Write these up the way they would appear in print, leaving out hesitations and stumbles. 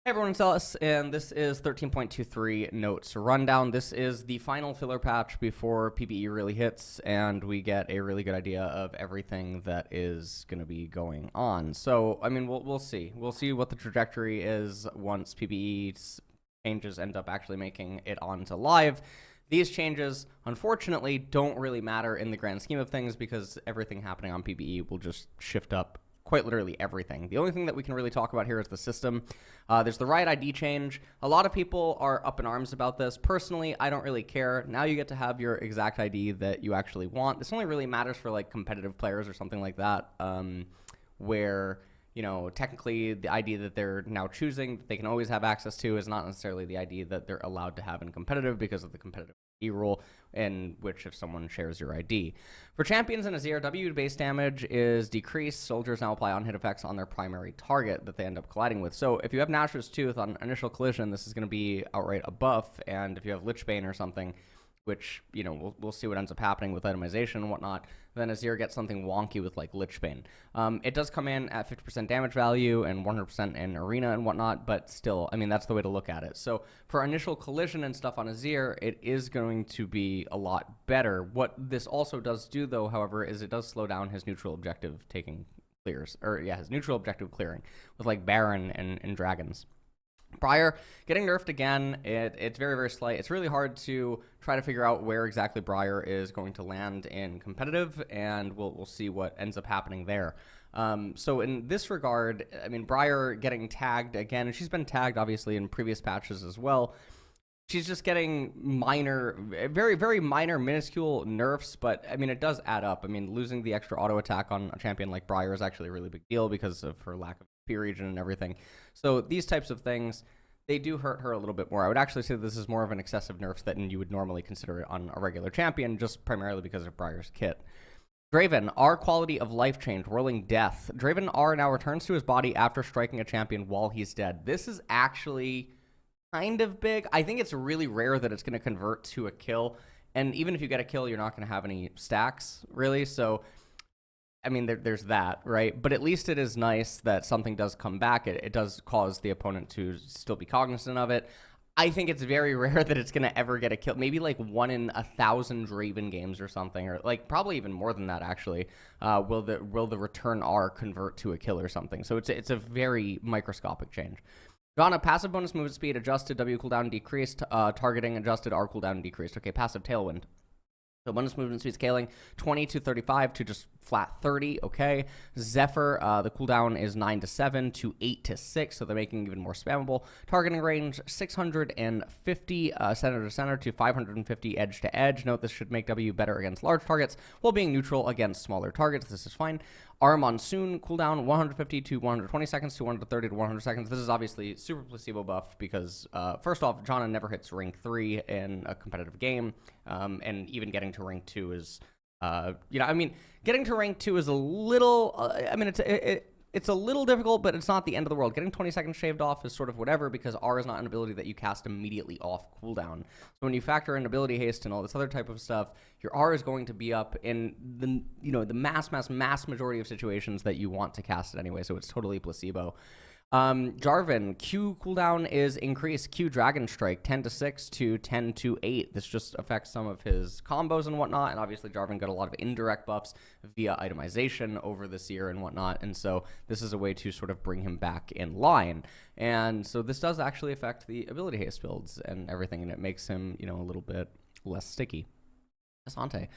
Hey everyone, it's Ellis, and this is 13.23 Notes Rundown. This is the final filler patch before PvE really hits, and we get a really good idea of everything that is going to be going on. So, I mean, we'll see. We'll see what the trajectory is once PvE changes end up actually making it onto live. These changes, unfortunately, don't really matter in the grand scheme of things because everything happening on PvE will just shift up quite literally everything. The only thing that we can really talk about here is the system. There's the Riot ID change. A lot of people are up in arms about this. Personally, I don't really care. Now you get to have your exact ID that you actually want. This only really matters for like competitive players or something like that, where, you know, technically the ID that they're now choosing that they can always have access to is not necessarily the ID that they're allowed to have in competitive because of the competitive ID rule, in which if someone shares your ID. For champions in Azir, W base damage is decreased. Soldiers now apply on-hit effects on their primary target that they end up colliding with. So if you have Nashor's Tooth on initial collision, this is going to be outright a buff, and if you have Lichbane or something, which, you know, we'll see what ends up happening with itemization and whatnot, then Azir gets something wonky with, like, Lichbane. It does come in at 50% damage value and 100% in Arena and whatnot, but still, I mean, that's the way to look at it. So for initial collision and stuff on Azir, it is going to be a lot better. What this also does do, though, however, is it does slow down his neutral objective taking clears, or, yeah, his neutral objective clearing with, like, Baron and Dragons. Briar getting nerfed again. It's very, very slight. It's really hard to try to figure out where exactly Briar is going to land in competitive, and we'll see what ends up happening there. So in this regard, I mean, Briar getting tagged again, and she's been tagged obviously in previous patches as well. She's just getting minor, very, very minor, minuscule nerfs, but I mean, it does add up. I mean, losing the extra auto attack on a champion like Briar is actually a really big deal because of her lack of P region and everything. So these types of things, they do hurt her a little bit more. I would actually say this is more of an excessive nerf than you would normally consider it on a regular champion, just primarily because of Briar's kit. Draven, R quality of life change, rolling death. Draven R now returns to his body after striking a champion while he's dead. This is actually kind of big. I think it's really rare that it's going to convert to a kill, and even if you get a kill, you're not going to have any stacks, really, so I mean, there's that, right? But at least it is nice that something does come back. It does cause the opponent to still be cognizant of it. I think it's very rare that it's going to ever get a kill. Maybe like 1 in 1,000 Riven games or something, or like probably even more than that, actually. Will the return R convert to a kill or something? So it's a very microscopic change. Ghana, passive bonus movement speed adjusted, W cooldown decreased, targeting adjusted, R cooldown decreased. Okay, passive tailwind. So bonus movement speed scaling 20 to 35 to just flat 30. Okay. Zephyr, the cooldown is 9 to 7 to 8 to 6, so they're making it even more spammable. Targeting range 650 center to center to 550 edge to edge. Note this should make W better against large targets while being neutral against smaller targets. This is fine. R Monsoon cooldown 150 to 120 seconds to 130 to 100 seconds. This is obviously super placebo buff because first off, Janna never hits rank 3 in a competitive game, and even getting to rank 2 is, you know, I mean, getting to rank 2 is a little, I mean, it's a little difficult, but it's not the end of the world. Getting 20 seconds shaved off is sort of whatever because R is not an ability that you cast immediately off cooldown. So when you factor in ability haste and all this other type of stuff, your R is going to be up in the, you know, the mass majority of situations that you want to cast it anyway. So it's totally placebo. Jarvan, Q cooldown is increased. Q Dragon Strike 10 to 6 to 10 to 8. This just affects some of his combos and whatnot, and obviously Jarvan got a lot of indirect buffs via itemization over this year and whatnot, and so this is a way to sort of bring him back in line. And so this does actually affect the ability haste builds and everything, and it makes him, you know, a little bit less sticky. Asante.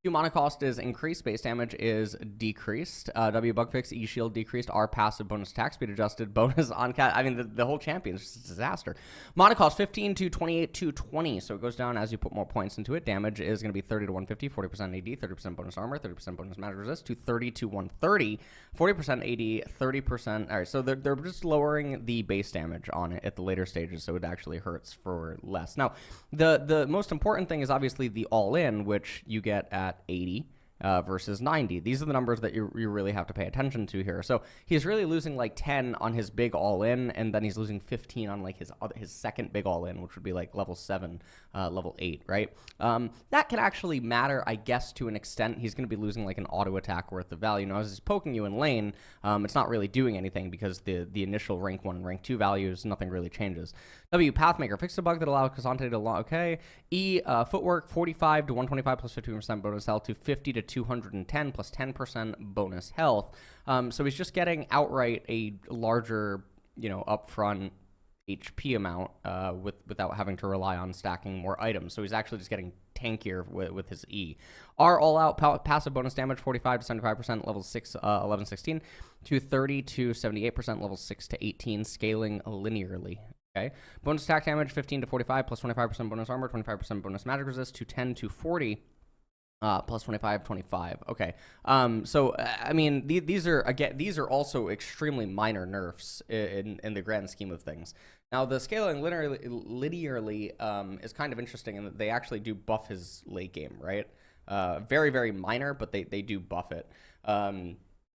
Q mana cost is increased, base damage is decreased, W bug fix, E shield decreased, R passive bonus attack speed adjusted, bonus on cat. I mean, the whole champion is just a disaster. Mana cost 15 to 28 to 20, so it goes down as you put more points into it. Damage is going to be 30 to 150, 40% AD, 30% bonus armor, 30% bonus magic resist, to 30 to 130, 40% AD, 30%. All right, so they're just lowering the base damage on it at the later stages, so it actually hurts for less. Now, the most important thing is obviously the all-in, which you get at 80 versus 90. These are the numbers that you really have to pay attention to here. So he's really losing like 10 on his big all-in, and then he's losing 15 on like his second big all-in, which would be like level 7, level 8, right? That can actually matter, I guess, to an extent. He's going to be losing like an auto attack worth of value. Now, as he's poking you in lane, it's not really doing anything because the initial rank 1 and rank 2 values, nothing really changes. W, Pathmaker, fixed a bug that allowed K'Sante to okay. E, footwork, 45 to 125 plus 50% bonus health to 50 to 210 plus 10% bonus health. So he's just getting outright a larger, upfront HP amount without having to rely on stacking more items. So he's actually just getting tankier with his E. R, all out passive bonus damage, 45 to 75%, level 6, 11, 16, to 30 to 78%, level 6 to 18, scaling linearly. Okay. Bonus attack damage, 15 to 45, plus 25% bonus armor, 25% bonus magic resist, to 10 to 40, plus 25, 25. Okay. So, I mean, these are also extremely minor nerfs in the grand scheme of things. Now, the scaling linearly is kind of interesting in that they actually do buff his late game, right? Very, very minor, but they do buff it.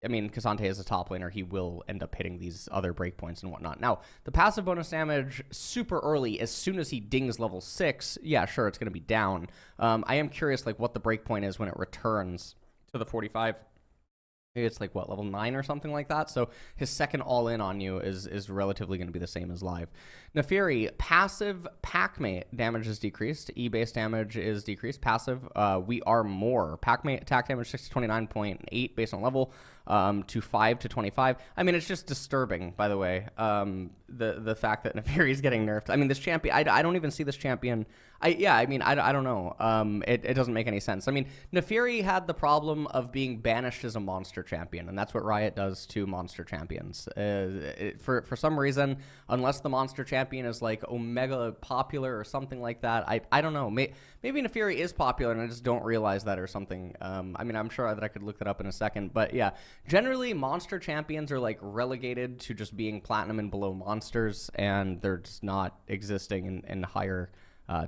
I mean, K'Sante is a top laner. He will end up hitting these other breakpoints and whatnot. Now, the passive bonus damage super early, as soon as he dings level 6, yeah, sure, it's going to be down. I am curious, like, what the breakpoint is when it returns to the 45. Maybe it's like, what, level 9 or something like that? So his second all-in on you is relatively going to be the same as live. Neferi, passive packmate damage is decreased. E-base damage is decreased. Passive, we are more. Packmate attack damage 6 to 29.8 based on level, to 5 to 25. I mean, it's just disturbing, by the way, the fact that Neferi is getting nerfed. I mean, this champion, I don't even see this champion. I don't know. It doesn't make any sense. I mean, Neferi had the problem of being banished as a monster champion, and that's what Riot does to monster champions. For some reason, unless the monster champion is like Omega popular or something like that, I don't know. Maybe Neferi is popular and I just don't realize that or something. I mean, I'm sure that I could look that up in a second, but yeah, generally monster champions are like relegated to just being platinum and below monsters, and they're just not existing in higher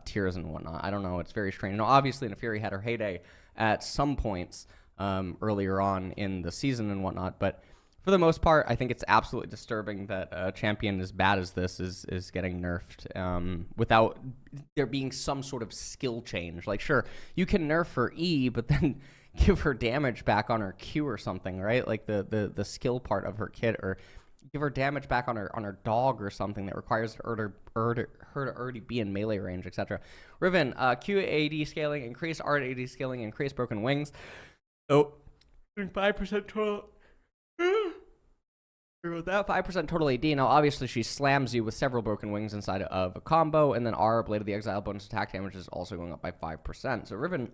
tiers and whatnot. I don't know. It's very strange. Now, obviously, Neferi had her heyday at some points earlier on in the season and whatnot, but for the most part, I think it's absolutely disturbing that a champion as bad as this is getting nerfed without there being some sort of skill change. Like, sure, you can nerf her E, but then give her damage back on her Q or something, right? Like the skill part of her kit, or give her damage back on her dog or something that requires her to already be in melee range, etc. Riven, Q AD scaling increase, R AD scaling increase, broken wings. So 5% total. With that 5% total AD. Now, obviously, she slams you with several broken wings inside of a combo, and then R, Blade of the Exile, bonus attack damage is also going up by 5%. So Riven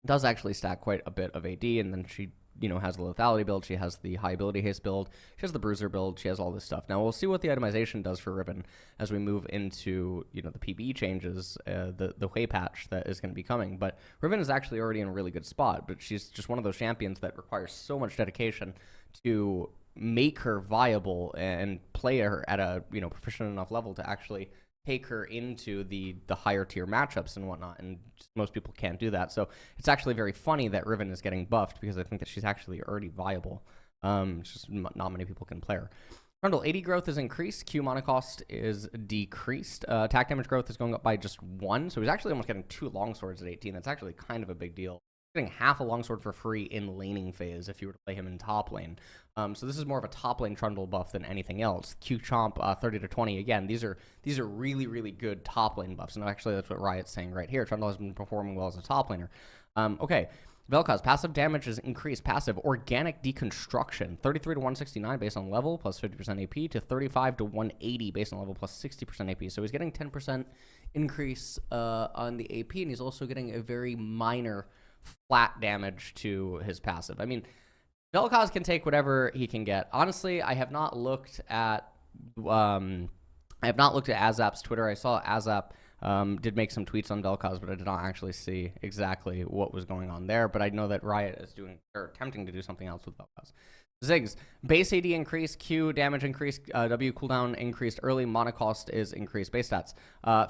does actually stack quite a bit of AD, and then she, has the lethality build, she has the high ability haste build, she has the bruiser build, she has all this stuff. Now, we'll see what the itemization does for Riven as we move into, the PBE changes, the Hui patch that is going to be coming. But Riven is actually already in a really good spot, but she's just one of those champions that requires so much dedication to make her viable and play her at a proficient enough level to actually take her into the higher tier matchups and whatnot, and most people can't do that. So it's actually very funny that Riven is getting buffed, because I think that she's actually already viable. It's just not many people can play her. Grundle, 80 growth is increased. Q mana cost is decreased. Attack damage growth is going up by just 1, so he's actually almost getting 2 longswords at 18. That's actually kind of a big deal. Getting half a longsword for free in laning phase if you were to play him in top lane. So this is more of a top lane Trundle buff than anything else. Q Chomp 30 to 20. Again, these are really, really good top lane buffs. And actually, that's what Riot's saying right here. Trundle has been performing well as a top laner. Okay. Vel'Koz, passive damage is increased. Passive, organic deconstruction. 33 to 169 based on level, plus 50% AP, to 35 to 180 based on level, plus 60% AP. So he's getting 10% increase on the AP, and he's also getting a very minor flat damage to his passive. I mean, Vel'Koz can take whatever he can get. Honestly, I have not looked at Azap's Twitter. I saw Azap did make some tweets on Vel'Koz, but I did not actually see exactly what was going on there. But I know that Riot is attempting to do something else with Vel'Koz. Ziggs, base AD increased, Q damage increased, W cooldown increased early, mana cost is increased. Base stats,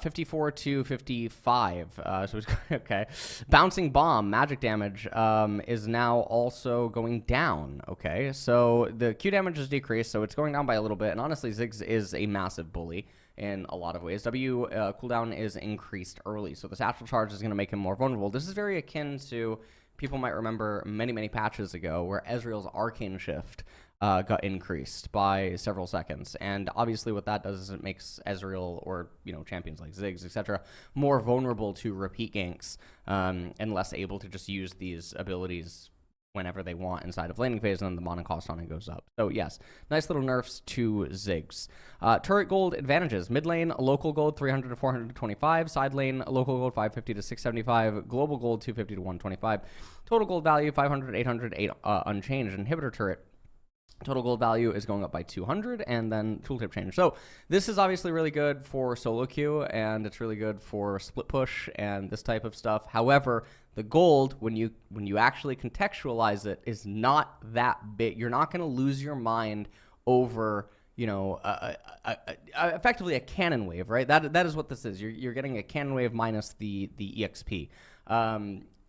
54 to 55. So it's okay. Bouncing bomb, magic damage is now also going down. Okay, so the Q damage is decreased, so it's going down by a little bit. And honestly, Ziggs is a massive bully in a lot of ways. W cooldown is increased early, so the satchel charge is going to make him more vulnerable. This is very akin to, people might remember many patches ago where Ezreal's Arcane Shift got increased by several seconds. And obviously what that does is it makes Ezreal, or, you know, champions like Ziggs, etc., more vulnerable to repeat ganks and less able to just use these abilities whenever they want inside of laning phase, and then the mana cost on it goes up. So yes, nice little nerfs to Ziggs. Turret gold advantages: mid lane local gold 300 to 425, side lane local gold 550 to 675, global gold 250 to 125, total gold value 500 800 8 unchanged. Inhibitor turret total gold value is going up by 200, and then tooltip change. So this is obviously really good for solo queue, and it's really good for split push and this type of stuff. However, the gold, when you actually contextualize it, is not that big. You're not going to lose your mind over, you know, effectively a cannon wave, right? That is what this is. You're getting a cannon wave minus the EXP.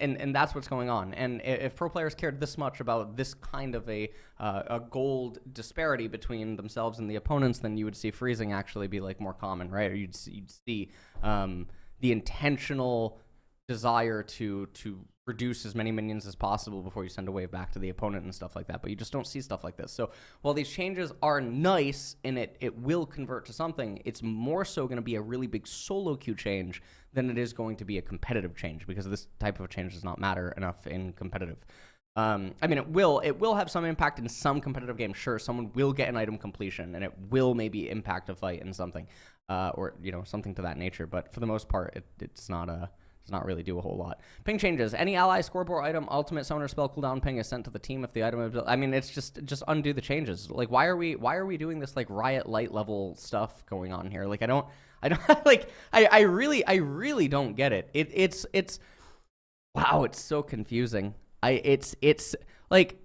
And that's what's going on. And if pro players cared this much about this kind of a gold disparity between themselves and the opponents, then you would see freezing actually be like more common, right? Or you'd see the intentional desire to reduce as many minions as possible before you send a wave back to the opponent and stuff like that. But you just don't see stuff like this. So while these changes are nice and it will convert to something, it's more so going to be a really big solo queue change than it is going to be a competitive change, because this type of change does not matter enough in competitive. I mean, it will have some impact in some competitive games. Sure, someone will get an item completion, and it will maybe impact a fight in something, or, you know, something to that nature. But for the most part, it's not really do a whole lot. Ping changes: any ally, scoreboard item, ultimate, summoner, spell cooldown ping is sent to the team if the item is, I mean, it's just undo the changes. Like, why are we doing this like Riot light level stuff going on here? Like, I don't like, I really don't get it. It's wow, it's so confusing. It's like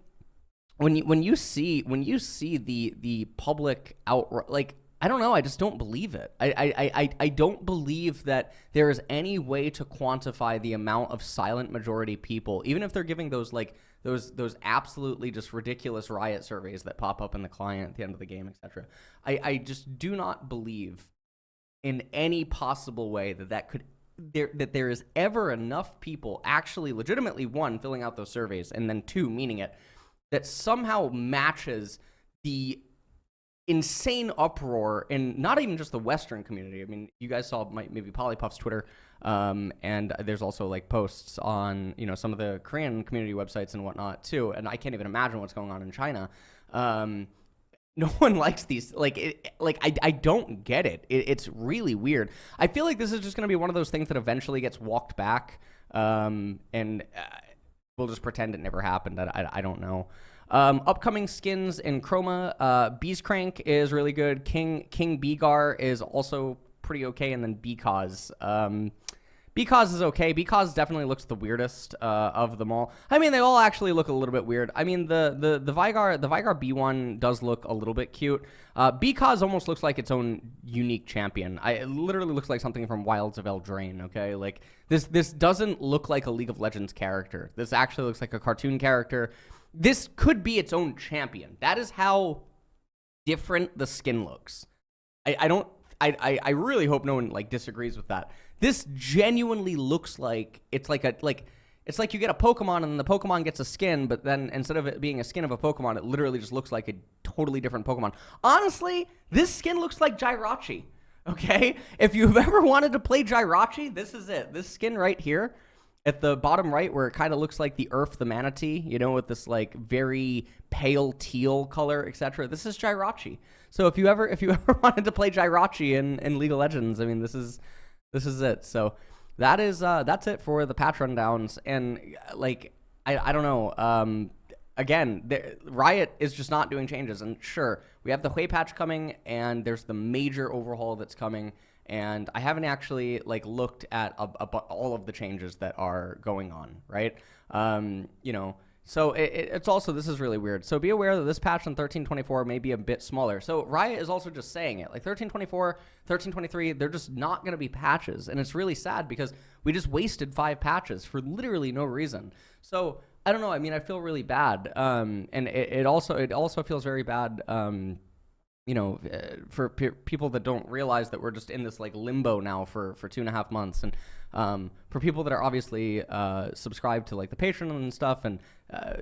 when you see the public outright, like, I don't know. I just don't believe it. I don't believe that there is any way to quantify the amount of silent majority people, even if they're giving those like those absolutely just ridiculous Riot surveys that pop up in the client at the end of the game, etc. I just do not believe in any possible way that there is ever enough people actually legitimately, one, filling out those surveys, and then two, meaning it, that somehow matches the insane uproar in not even just the Western community. I mean, you guys saw maybe Polypuff's Twitter, and there's also like posts on, you know, some of the Korean community websites and whatnot too. And I can't even imagine what's going on in China. No one likes these. I don't get it. It's really weird. I feel like this is just going to be one of those things that eventually gets walked back, and we'll just pretend it never happened. I don't know. Upcoming skins in Chroma, Beastcrank is really good. King Begar is also pretty okay, and then Because. Because is okay. Because definitely looks the weirdest of them all. I mean, they all actually look a little bit weird. I mean, the Vigar B1 does look a little bit cute. Because almost looks like its own unique champion. It literally looks like something from Wilds of Eldraine, okay? Like, this doesn't look like a League of Legends character. This actually looks like a cartoon character. This could be its own champion. That is how different the skin looks. I really hope no one like disagrees with that. This genuinely looks like it's like you get a Pokemon and the Pokemon gets a skin, but then instead of it being a skin of a Pokemon, it literally just looks like a totally different Pokemon. Honestly, this skin looks like Jirachi. Okay? If you've ever wanted to play Jirachi, this is it. This skin right here at the bottom right, where it kind of looks like the Earth, the manatee, you know, with this like very pale teal color, etc. This is Jirachi. So if you ever wanted to play Jirachi in League of Legends, I mean, this is it. So that's it for the patch rundowns. And like, I don't know. Again, Riot is just not doing changes. And sure, we have the Hui patch coming, and there's the major overhaul that's coming. And I haven't actually like looked at all of the changes that are going on, right? You know, So it's also, this is really weird. So be aware that this patch on 13.24 may be a bit smaller. So Riot is also just saying it. Like 13.24, 13.23, they're just not going to be patches. And it's really sad because we just wasted 5 patches for literally no reason. So I don't know. I mean, I feel really bad. And it also feels very bad, you know, for people that don't realize that we're just in this like limbo now for 2.5 months. And for people that are obviously subscribed to like the Patreon and stuff, and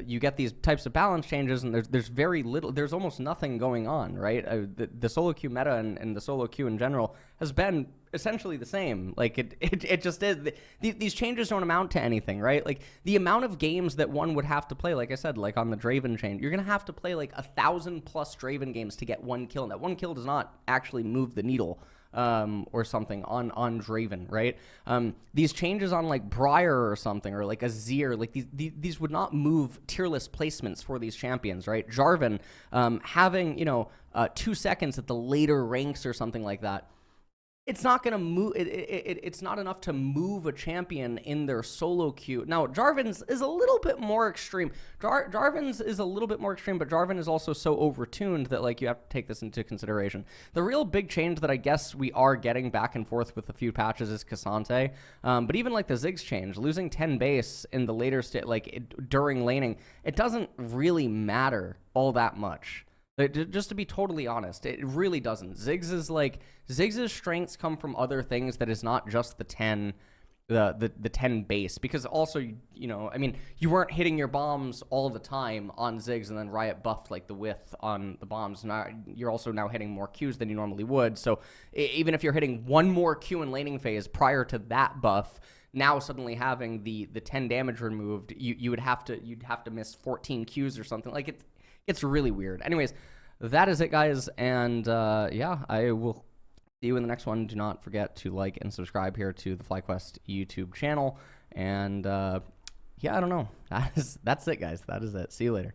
you get these types of balance changes, and there's very little, there's almost nothing going on, right? The solo queue meta and the solo queue in general has been essentially the same. Like it just is. These changes don't amount to anything, right? Like the amount of games that one would have to play, like I said, like on the Draven chain, you're gonna have to play like 1,000+ Draven games to get 1 kill, and that 1 kill does not actually move the needle. Or something on Draven, right? These changes on like Briar or something, or like Azir, like these would not move tier list placements for these champions, right? Jarvan having, you know, 2 seconds at the later ranks or something like that. It's not going to move. It's not enough to move a champion in their solo queue. Now, Jarvan's is a little bit more extreme. Jarvan's is a little bit more extreme, but Jarvan is also so overtuned that like you have to take this into consideration. The real big change that I guess we are getting back and forth with a few patches is Cassante. But even like the Ziggs change, losing 10 base in the later state, like during laning, it doesn't really matter all that much. Just to be totally honest, it really doesn't. Ziggs' strengths come from other things that is not just the 10 base, because also, you know, I mean, you weren't hitting your bombs all the time on Ziggs, and then Riot buffed like the width on the bombs. Now you're also now hitting more Qs than you normally would. So even if you're hitting 1 more Q in laning phase prior to that buff, now suddenly having the 10 damage removed, you'd have to miss 14 Qs or something. Like it's really weird. Anyways, that is it, guys. And yeah, I will see you in the next one. Do not forget to like and subscribe here to the FlyQuest YouTube channel. And yeah, I don't know. That's it, guys. That is it. See you later.